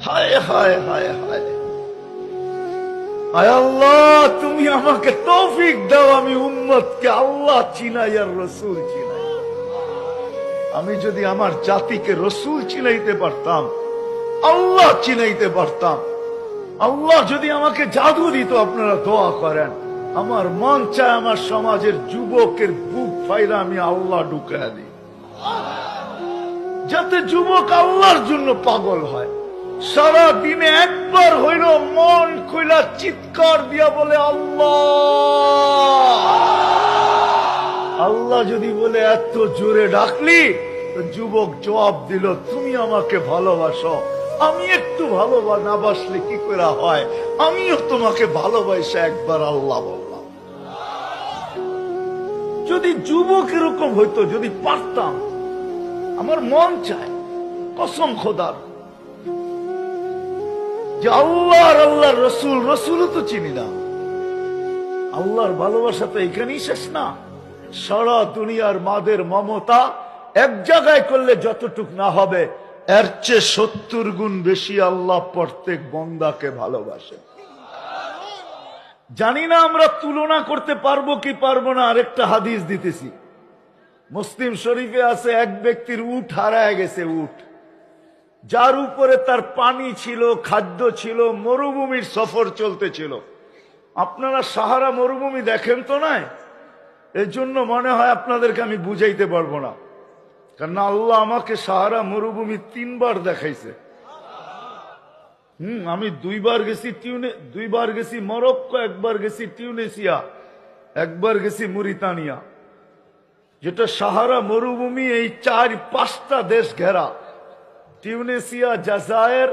হায় হায় হায় হায়, আয় আল্লাহ তুমি আমাকে তৌফিক দাও, আমি উম্মতকে আল্লাহ চিনাই আর রসুল চিনাই। আমি যদি আমার জাতিকে রসুল চিনাইতে পারতাম, আল্লাহ চিনাইতে পারতাম, আল্লাহ যদি আমাকে জাদু দিত, আপনারা দোয়া করেন, আমার মন চায় আমার সমাজের যুবকের বুক ফাইরা আমি আল্লাহ ঢুকায়া দিই, যাতে যুবক আল্লাহর জন্য পাগল হয়। সারা দিনে একবার হইল মন খুইলা চিৎকার দিয়া বলে আল্লাহ। আল্লাহ যদি বলে এত জোরে ডাকলি, তো যুবক জবাব দিল তুমি আমাকে ভালোবাসো, আমি একটু না বাসলে কি করে হয়, আমিও তোমাকে ভালোবাসা একবার আল্লাহ বললাম। যদি যুবক এরকম হইতো, যদি পারতাম, আমার মন চায় কসম খোদার যে আল্লাহর আল্লাহর রসুল, রসুলও তো চিনি না, আল্লাহর ভালোবাসা তো এখানেই শেষ না। সারা দুনিয়ার মাদের মমতা এক জায়গায় করলে যতটুক না হবে, এর চেয়ে 70 গুণ বেশি আল্লাহ প্রত্যেক বন্দাকে ভালোবাসে। জানি না আমরা তুলনা করতে পারবো কি পারবো না। আরেকটা হাদিস দিতেছি, মুসলিম শরীফে আছে, এক ব্যক্তির উট হারায় গেছে, উট যার উপরে তার পানি ছিল, খাদ্য ছিল, মরুভূমির সফর চলতেছিল। আপনারা সাহারা মরুভূমি দেখেন তো নাই, এর জন্য মনে হয় আপনাদেরকে আমি বুঝাইতে পারবো না, কারণ আল্লাহ আমাকে সাহারা মরুভূমি 3 বার দেখাইছে। আমি 2 বার গেছি 2 বার গেছি মরক্কো, 1 বার গেছি টিউনিসিয়া, 1 বার গেছি মরিতানিয়া। যেটা সাহারা মরুভূমি এই 4-5টা দেশ ঘেরা, টিউনিসিয়া, জাজায়ের,